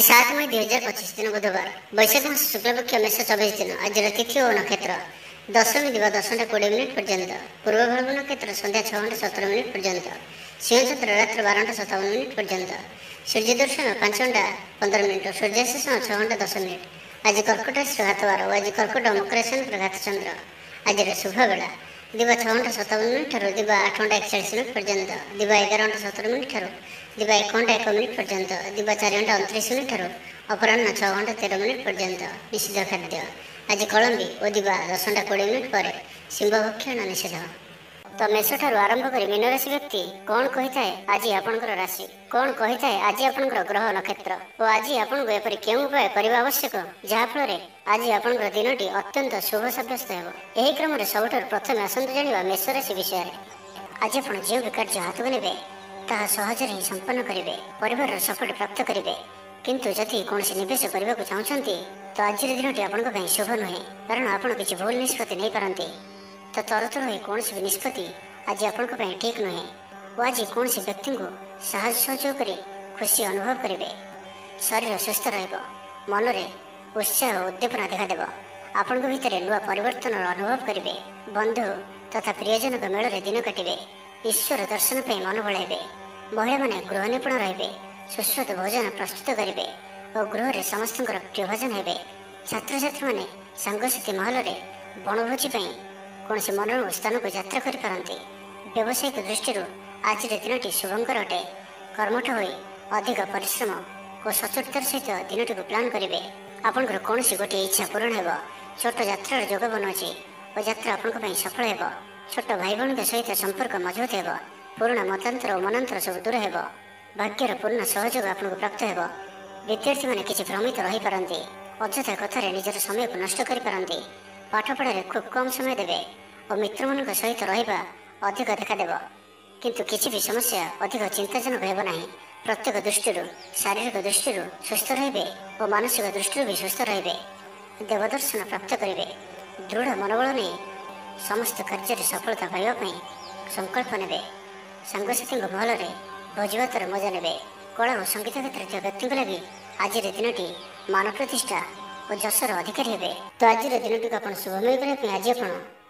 आज 7 मई 2025 दिन बुधवार वैशाख मास शुक्लपक्ष मेष 24 दिन। आज तिथि और नक्षत्र दशमी दिवा 10:20 पर्यंत, पूर्व भाग नक्षत्र संध्या 6:17 पर्यंत, सिंह चंद्र रात्र 12:57 पर्यंत, सूर्य दर्शन 5:15, सूर्यास्त 6:10। आज कर्कट राशि घातवार और आज कर्कट मकर राशि घात चंद्र। आज शुभ बेला दिवा 6:57 दिवा 8:41 पर्यंत, दिवा 11:17 दिवा 1:01 पर्यंत, दिवा 4:29 अपराह्न 6:13 पर्यंत। निषिद्ध खाद्य आज कलम्बी और दिवा 10:20 पर शिंब भक्षण निषेध। तो मेष ठारू आरंभ कर मीन राशि व्यक्ति कौन कही थाए आज आपणकर राशि, कौन कही थाए आज आपणकर ग्रह नक्षत्र और आज आपको एपरि केउं उपाय करबा आवश्यक जहाँफल आज आपणकर दिनटी अत्यंत शुभ सब्यस्त हेब। एही क्रम में सबुठारु प्रथमे आसंतु जानिबा मेष राशि विषय। आज आपण जो भी कार्य हाथ को नेबे ताहा सहजरे ही संपन्न करिवे, परिवार सफल प्राप्त करिवे। किंतु जदि कौन निवेश करने को चाहते तो आज दिनटी आपण शुभ नुहे, कारण आपण किसी भूल निष्पत्ति नहीं पारती। तो तरतर हो कौन भी निष्पत्ति आज आपण ठीक नुहे और आज कौन व्यक्ति को साहस सहयोग कर खुशी अनुभव करेंगे। शरीर सुस्थ मन में उत्साह और उद्दीपना देखादेव। आपण भितर नुआ परिवर्तन अनुभव करेंगे। बंधु तथा प्रियजन मेल में दिन काटे, ईश्वर दर्शन पर मन बढ़ाइबे। महिला माने गृह निपुण रे, सुस्वादु भोजन प्रस्तुत करेंगे और गृह में समस्त प्रिय भोजन हे। छात्र छात्री मैंने सांगसाथी महल में बनभोजी कौन से मनोरम स्थान को यात्रा करते। व्यावसायिक दृष्टि आज दिनटी शुभंकर अटे। कर्मठ हो अधिक परिश्रम और सचोटतार सहित दिनटी को प्लां करेंगे। आपंकर कौन गोटे इच्छा पूरण हो। छोट यात्रार जोग बनुची और यात्रा आपण सफल हो। छोट भाई भाई सहित संपर्क मजबूत हो। पुराणा मतांतर और मनांतर सब दूर हो। भाग्यर पूर्ण सहयोग आपको प्राप्त हो। विद्यार्थी मैंने किसी भ्रमित रही पारती, अଯଥା कथार निजर समय को नष्ट कर पाठपढ़े खूब कम समय देवे और मित्र मान सहित रहा अधिक देखादेव। किंतु किसी भी समस्या अधिक चिंताजनक हो ना। प्रत्येक दृष्टि शारीरिक दृष्टि सुस्थ रे और मानसिक दृष्टि भी सुस्थ रे। देवदर्शन प्राप्त करेंगे। दृढ़ मनोबल नहीं समस्त कार्य सफलता पाइबापी संकल्प ने। सांगसाथी महल में भोजभातर मजा ने। कला और संगीत क्षेत्र व्यक्ति लगी आज दिनटी मान प्रतिष्ठा और जशर अधिकारी हे। तो आज दिनटी को आप शुभमय करने आज आप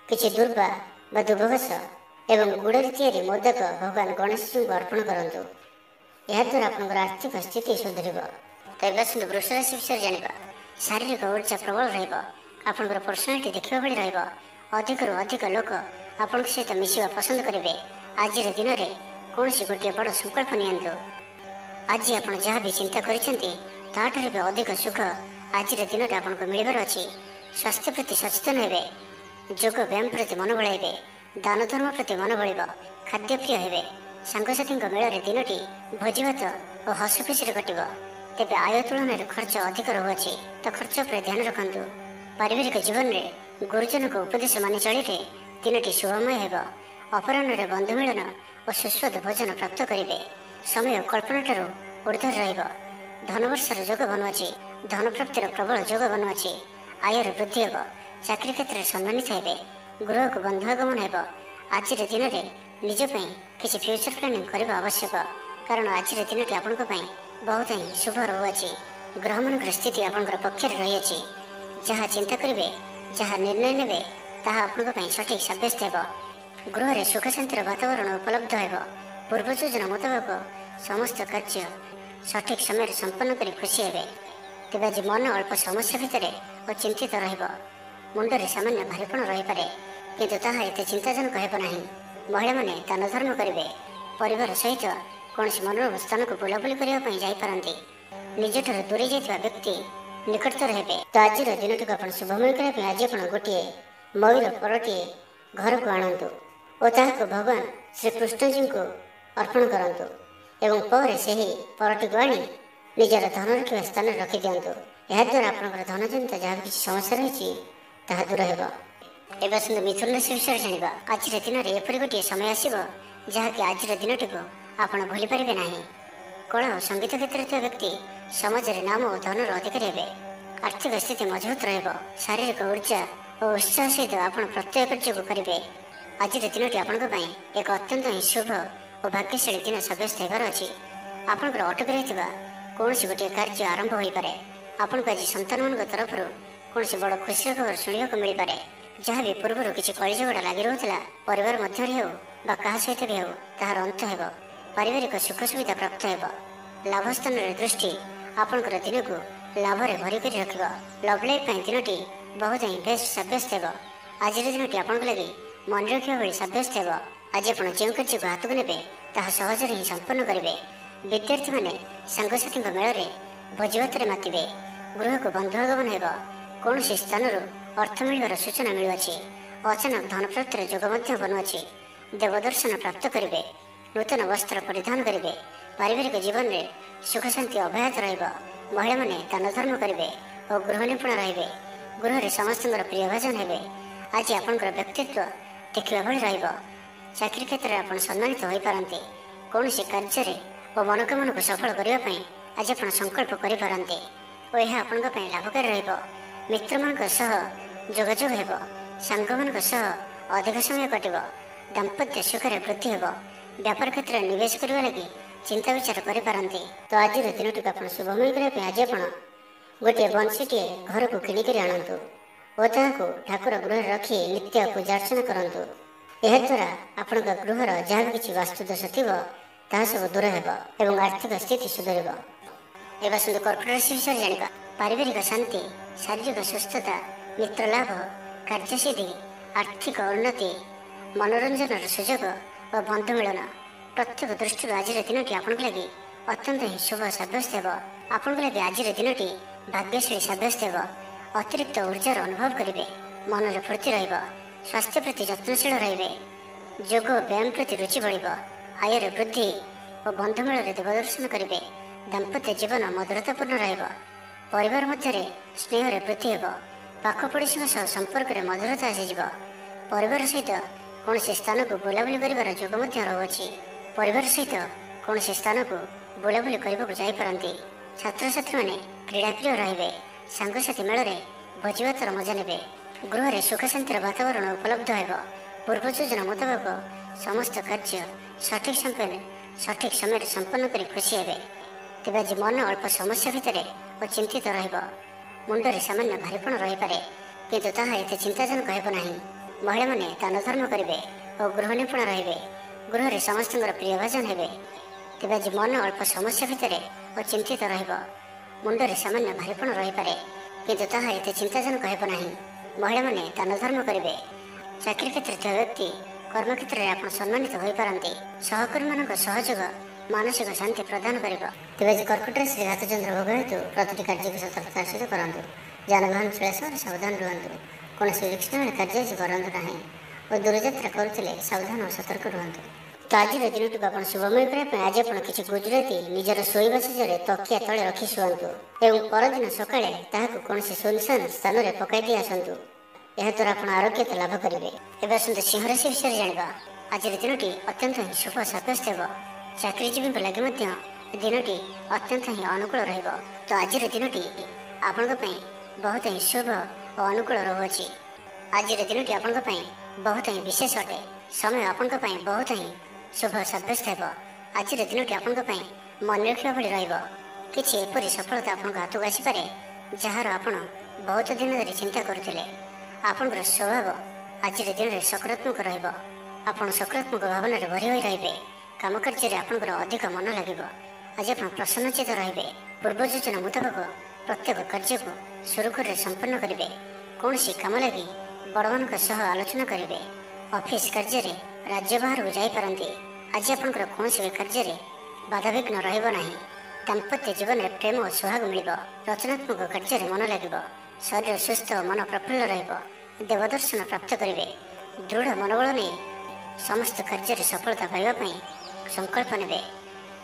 किसी दुर्वा व दुर्भघास एवं गुड़ या मोदक भगवान गणेश जी को अर्पण करूँ। याद्वारा आप आर्थिक स्थिति सुधर। तो ये वृष राशि विषय जाना। शारीरिक ऊर्जा प्रबल रहा। पर्सनालीटी देखा भाई रहा। अधिक अधिक लोक आपण सहित मिसवा पसंद करेंगे। आज दिन में कौन गोटे बड़ संकल्प नियंतु। आज आप जहाँ भी चिंता कर अधिक सुख आज दिन में आपको मिलबार अच्छी। स्वास्थ्य प्रति सचेतन हे। योग व्यायाम प्रति मन बढ़ाइबे। दान धर्म प्रति मन बढ़। खाद्य प्रिय हे। सांगसाथी मेल में दिनटी भोजीभात और हस खुशी कट। तेज आय तुलन खर्च अधिक रोचे तो खर्च पर ध्यान रखु। पारिवारिक जीवन में गुरुजन को उपदेश मानि चलिए दिनटी शुभमय हो। अपराह्न बंधु मिलन और सुस्वादु भोजन प्राप्त करेंगे। समय कल्पना ऊर्धर रहा। धनवर्षर जोग बनुची। धन प्राप्तिर प्रबल जोग बनुची। आयर वृद्धि हे। चाकरी क्षेत्र में सम्मानित हे। गृह को बंधुआगमन हो। आज दिन में निजपाई किसी फ्यूचर प्लानिंग करने आवश्यक, कारण आज दिन टी आपण बहुत ही शुभ रोचे। ग्रह मान स्थिति आपण पक्ष रही। जहाँ चिंता करेंगे जहाँ निर्णय ने आपण सठिक सब्यस्त हो। गृह में सुख शांतिर वातावरण उपलब्ध हो। पूर्व योजना मुताबक समस्त कार्य सठिक समय संपन्न कर खुशी हे। तेज आज मन अल्प समस्या भितर और चिंतित रुंडे सामान्य भारीपण रही पारे, किंतु ताहा एते चिंताजनक हेब नाही। महिला माने दान धर्म करेंगे। परिवार सहित कौन मनोरम स्थान को बुलाबुली करने जापारती। निजठार दूरे जाइଥିବା व्यक्ति निकटतर हेबे। तो आज दिनटी को आप शुभमय करने आज आप गोटे मयूर परटे घर को आणतु और ताहाको भगवान श्री कृष्ण जी को अर्पण करंतु एवं पर से ही परटी को आनी निजर धन रखा स्थान रखी दिंतु। याद्वारा आप धन जनित जहाँ किसी समस्या रही ताहा दूर हो। एवं मिथुन राशि विषय जाना। आज दिन में एपरी गोटे समय आसब जहाँकि आज दिनटी को आप भूली पारे ना। कला और संगीत क्षेत्र व्यक्ति समाज में नाम और धनर अधिकारी हे। आर्थिक स्थिति मजबूत रहा। शारीरिक ऊर्जा और उत्साह सहित आप प्रत्येक कार्य को करेंगे। आज दिनटी आपण एक अत्यंत ही शुभ और भाग्यशाली दिन सब्यस्त होबार अच्छी। आपंकर अटक रही କୌଣସି ଗୋଟିଏ କାର୍ଯ୍ୟ ଆରମ୍ଭ ହୋଇପାରେ। ଆପଣଙ୍କୁ ଆଜି ସନ୍ତାନମାନଙ୍କ ତରଫରୁ କୌଣସି ବଡ଼ ଖୁସିର ଖବର ଶୁଣିବାକୁ ମିଳିପାରେ। ଯାହା ବି ପୂର୍ବରୁ କିଛି କଳିଝଗଡ଼ା ଲାଗି ରହୁଥିଲା, ପରିବାର ମଧ୍ୟରେ ହେଉ ବା କାହା ସହିତ ବି ହେଉ, ତାହାର ଅନ୍ତ ହେବ। ପାରିବାରିକ ସୁଖ ସୁବିଧା ପ୍ରାପ୍ତ ହେବ। ଲାଭ ସ୍ଥାନରେ ଦୃଷ୍ଟି ଆପଣଙ୍କର ଦିନକୁ ଲାଭରେ ଭରି କରି ରଖିବ। ଲଭ୍ ଲାଇଫ୍ ପାଇଁ ଦିନଟି ବହୁତ ହିଁ ବେଷ୍ଟ ସାବ୍ୟସ୍ତ ହେବ। ଆଜିର ଦିନଟି ଆପଣଙ୍କ ଲାଗି ମନେ ରଖିବା ଭଳି ସାବ୍ୟସ୍ତ ହେବ। ଆଜି ଆପଣ ଯେଉଁ କାର୍ଯ୍ୟକୁ ହାତକୁ ନେବେ ତାହା ସହଜରେ ହିଁ ସମ୍ପନ୍ନ କରିବେ। ବିଦ୍ୟାର୍ଥୀମାନେ ସାଙ୍ଗସାଥୀଙ୍କ ମେଳରେ ଭୋଜିଭାତରେ ମାତିବେ। ଗୃହକୁ ବନ୍ଧୁ ଆଗମନ ହେବ। କୌଣସି ସ୍ଥାନରୁ ଅର୍ଥ ମିଳିବାର ସୂଚନା ମିଳୁଅଛି। ଅଚାନକ ଧନପ୍ରାପ୍ତିର ଯୋଗ ମଧ୍ୟ ବନୁଅଛି। ଦେବଦର୍ଶନ ପ୍ରାପ୍ତ କରିବେ। ନୂତନ ବସ୍ତ୍ର ପରିଧାନ କରିବେ। ପାରିବାରିକ ଜୀବନରେ ସୁଖ ଶାନ୍ତି ଅବ୍ୟାହତ ରହିବ। ମହିଳାମାନେ ଦାନ ଧର୍ମ କରିବେ ଓ ଗୃହ ନିପୁଣ ରହିବେ। ଗୃହରେ ସମସ୍ତଙ୍କର ପ୍ରିୟ ଭାଜନ ହେବେ। ଆଜି ଆପଣଙ୍କର ବ୍ୟକ୍ତିତ୍ୱ ଦେଖିବା ଭଳି ରହିବ। ଚାକିରି କ୍ଷେତ୍ରରେ ଆପଣ ସମ୍ମାନିତ ହୋଇପାରନ୍ତି। କୌଣସି କାର୍ଯ୍ୟରେ ଓ ମନୋକାମନାକୁ ସଫଳ କରିବା ପାଇଁ ଆଜି ଆପଣ ସଂକଳ୍ପ କରିପାରନ୍ତି ଓ ଏହା ଆପଣଙ୍କ ପାଇଁ ଲାଭକାରୀ ରହିବ। ମିତ୍ରମାନଙ୍କ ସହ ଯୋଗାଯୋଗ ହେବ। ସାଙ୍ଗମାନଙ୍କ ସହ ଅଧିକ ସମୟ କଟିବ। ଦାମ୍ପତ୍ୟ ସୁଖରେ ବୃଦ୍ଧି ହେବ। ବ୍ୟାପାର କ୍ଷେତ୍ରରେ ନିବେଶ କରିବା ଲାଗି ଚିନ୍ତା ବିଚାର କରିପାରନ୍ତି। ତ ଆଜିର ଦିନଟିକୁ ଆପଣ ଶୁଭମୟ କରିବା ପାଇଁ ଆଜି ଆପଣ ଗୋଟିଏ ବଂଶୀଟିଏ ଘରକୁ କିଣିକରି ଆଣନ୍ତୁ ଓ ତାହାକୁ ଠାକୁର ଗୃହରେ ରଖି ନିତ୍ୟ ପୂଜାର୍ଚ୍ଚନା କରନ୍ତୁ। ଏହାଦ୍ୱାରା ଆପଣଙ୍କ ଗୃହର ଯାହା ବି କିଛି ବାସ୍ତୁ ଦୋଷ ଥିବ ତାହା ସବୁ ଦୂର ହେବ ଏବଂ ଆର୍ଥିକ ସ୍ଥିତି ସୁଧରିବ। ଏବେ ଆସନ୍ତୁ କର୍କଟ ରାଶି ବିଷୟରେ ଜାଣିବା। ପାରିବାରିକ ଶାନ୍ତି, ଶାରୀରିକ ସୁସ୍ଥତା, ମିତ୍ର ଲାଭ, କାର୍ଯ୍ୟସିଦ୍ଧି, ଆର୍ଥିକ ଉନ୍ନତି, ମନୋରଞ୍ଜନର ସୁଯୋଗ ଓ ବନ୍ଧୁ ମିଳନ ପ୍ରତ୍ୟେକ ଦୃଷ୍ଟିରୁ ଆଜିର ଦିନଟି ଆପଣଙ୍କ ଲାଗି ଅତ୍ୟନ୍ତ ହିଁ ଶୁଭ ସାବ୍ୟସ୍ତ ହେବ। ଆପଣଙ୍କ ଲାଗି ଆଜିର ଦିନଟି ଭାଗ୍ୟଶାଳୀ ସାବ୍ୟସ୍ତ ହେବ। ଅତିରିକ୍ତ ଉର୍ଜାର ଅନୁଭବ କରିବେ। ମନରେ ଫୁର୍ତ୍ତି ରହିବ। ସ୍ୱାସ୍ଥ୍ୟ ପ୍ରତି ଯତ୍ନଶୀଳ ରହିବେ। ଯୋଗ ଓ ବ୍ୟାୟାମ ପ୍ରତି ରୁଚି ବଢ଼ିବ। ଆୟରେ ବୃଦ୍ଧି ଓ ବନ୍ଧୁମେଳରେ ଦେବଦର୍ଶନ କରିବେ। ଦାମ୍ପତ୍ୟ ଜୀବନ ମଧୁରତାପୂର୍ଣ୍ଣ ରହିବ। ପରିବାର ମଧ୍ୟରେ ସ୍ନେହରେ ବୃଦ୍ଧି ହେବ। ପାଖ ପଡ଼ୋଶୀଙ୍କ ସହ ସମ୍ପର୍କରେ ମଧୁରତା ଆସିଯିବ। ପରିବାର ସହିତ କୌଣସି ସ୍ଥାନକୁ ବୁଲାବୁଲି କରିବାର ଯୋଗ ମଧ୍ୟ ରହୁଅଛି। ପରିବାର ସହିତ କୌଣସି ସ୍ଥାନକୁ ବୁଲାବୁଲି କରିବାକୁ ଯାଇପାରନ୍ତି। ଛାତ୍ରଛାତ୍ରୀମାନେ କ୍ରୀଡ଼ାପ୍ରିୟ ରହିବେ। ସାଙ୍ଗସାଥୀ ମେଳରେ ଭୋଜିଭାତର ମଜା ନେବେ। ଗୃହରେ ସୁଖ ଶାନ୍ତିର ବାତାବରଣ ଉପଲବ୍ଧ ହେବ। ପୂର୍ବ ଯୋଜନା ମୁତାବକ ସମସ୍ତ କାର୍ଯ୍ୟ ସଠିକ୍ ସମୟରେ ସମ୍ପନ୍ନ କରି ଖୁସି ହେବେ। ତେବେ ଆଜି ମନ ଅଳ୍ପ ସମସ୍ୟା ଭିତରେ ଓ ଚିନ୍ତିତ ରହିବ। ମୁଣ୍ଡରେ ସାମାନ୍ୟ ଭାରିପଣ ରହିପାରେ, କିନ୍ତୁ ତାହା ଏତେ ଚିନ୍ତାଜନକ ହେବ ନାହିଁ। ମହିଳାମାନେ ଦାନ ଧର୍ମ କରିବେ ଓ ଗୃହ ନିପୁଣ ରହିବେ। ଗୃହରେ ସମସ୍ତଙ୍କର ପ୍ରିୟ ଭାଜନ ହେବେ। ତେବେ ଆଜି ମନ ଅଳ୍ପ ସମସ୍ୟା ଭିତରେ ଓ ଚିନ୍ତିତ ରହିବ। ମୁଣ୍ଡରେ ସାମାନ୍ୟ ଭାରିପଣ ରହିପାରେ, କିନ୍ତୁ ତାହା ଏତେ ଚିନ୍ତାଜନକ ହେବ ନାହିଁ। ମହିଳାମାନେ ଦାନ ଧର୍ମ କରିବେ। ଚାକିରି କ୍ଷେତ୍ରରେ ଥିବା ବ୍ୟକ୍ତି କର୍ମକ୍ଷେତ୍ରରେ ଆପଣ ସମ୍ମାନିତ ହୋଇପାରନ୍ତି। ସହକର୍ମୀମାନଙ୍କ ସହଯୋଗ ମାନସିକ ଶାନ୍ତି ପ୍ରଦାନ କରିବ। ତେବେ ଆଜି କର୍କଟ ରାଶିରେ ଘାତଚନ୍ଦ୍ର ଭୋଗ ହେତୁ ପ୍ରତିଟି କାର୍ଯ୍ୟକୁ ସତର୍କତାର ସହିତ କରନ୍ତୁ। ଯାନବାହନ ଚଳାଇବା ସମୟରେ ସାବଧାନ ରୁହନ୍ତୁ। କୌଣସି ରିକ୍ସନୀୟ କାର୍ଯ୍ୟ ଆଜି କରନ୍ତୁ ନାହିଁ ଓ ଦୂରଯାତ୍ରା କରୁଥିଲେ ସାବଧାନ ଓ ସତର୍କ ରୁହନ୍ତୁ। ତ ଆଜିର ଦିନଟିକୁ ଆପଣ ଶୁଭମୟ କରିବା ପାଇଁ ଆଜି ଆପଣ କିଛି ଗୁଜୁରାତି ନିଜର ଶୋଇବା ଶେଷରେ ତକିଆ ତଳେ ରଖି ଶୁଅନ୍ତୁ ଏବଂ ପରଦିନ ସକାଳେ ତାହାକୁ କୌଣସି ଶୂନଶାନ ସ୍ଥାନରେ ପକାଇ ଦେଇ ଆସନ୍ତୁ। ଏହାଦ୍ୱାରା ଆପଣ ଆରୋଗ୍ୟତା ଲାଭ କରିବେ। ଏବେ ଆସନ୍ତୁ ସିଂହ ରାଶି ବିଷୟରେ ଜାଣିବା। ଆଜିର ଦିନଟି ଅତ୍ୟନ୍ତ ହିଁ ଶୁଭ ସାବ୍ୟସ୍ତ ହେବ। ଚାକିରିଜୀବୀଙ୍କ ଲାଗି ମଧ୍ୟ ଦିନଟି ଅତ୍ୟନ୍ତ ହିଁ ଅନୁକୂଳ ରହିବ। ତ ଆଜିର ଦିନଟି ଆପଣଙ୍କ ପାଇଁ ବହୁତ ହିଁ ଶୁଭ ଓ ଅନୁକୂଳ ରହୁଅଛି। ଆଜିର ଦିନଟି ଆପଣଙ୍କ ପାଇଁ ବହୁତ ହିଁ ବିଶେଷ ଅଟେ। ସମୟ ଆପଣଙ୍କ ପାଇଁ ବହୁତ ହିଁ ଶୁଭ ସାବ୍ୟସ୍ତ ହେବ। ଆଜିର ଦିନଟି ଆପଣଙ୍କ ପାଇଁ ମନେ ରଖିବା ଭଳି ରହିବ। କିଛି ଏପରି ସଫଳତା ଆପଣଙ୍କ ହାତକୁ ଆସିପାରେ ଯାହାର ଆପଣ ବହୁତ ଦିନ ଧରି ଚିନ୍ତା କରୁଥିଲେ। ଆପଣଙ୍କର ସ୍ୱଭାବ ଆଜିର ଦିନରେ ସକାରାତ୍ମକ ରହିବ। ଆପଣ ସକାରାତ୍ମକ ଭାବନାରେ ଭରି ହୋଇ ରହିବେ। କାମ କାର୍ଯ୍ୟରେ ଆପଣଙ୍କର ଅଧିକ ମନ ଲାଗିବ। ଆଜି ଆପଣ ପ୍ରସନ୍ନଚିତ ରହିବେ। ପୂର୍ବ ଯୋଜନା ମୁତାବକ ପ୍ରତ୍ୟେକ କାର୍ଯ୍ୟକୁ ସୁରୁଖୁରୁରେ ସମ୍ପନ୍ନ କରିବେ। କୌଣସି କାମ ଲାଗି ବଡ଼ମାନଙ୍କ ସହ ଆଲୋଚନା କରିବେ। ଅଫିସ କାର୍ଯ୍ୟରେ ରାଜ୍ୟ ବାହାରକୁ ଯାଇପାରନ୍ତି। ଆଜି ଆପଣଙ୍କର କୌଣସି ବି କାର୍ଯ୍ୟରେ ବାଧାବିଘ୍ନ ରହିବ ନାହିଁ। ଦାମ୍ପତ୍ୟ ଜୀବନରେ ପ୍ରେମ ଓ ସୁହାଗ ମିଳିବ। ରଚନାତ୍ମକ କାର୍ଯ୍ୟରେ ମନ ଲାଗିବ। ଶରୀର ସୁସ୍ଥ ଓ ମନ ପ୍ରଫୁଲ୍ଲ ରହିବ। ଦେବଦର୍ଶନ ପ୍ରାପ୍ତ କରିବେ। ଦୃଢ଼ ମନୋବଳ ନେଇ ସମସ୍ତ କାର୍ଯ୍ୟରେ ସଫଳତା ପାଇବା ପାଇଁ ସଂକଳ୍ପ ନେବେ।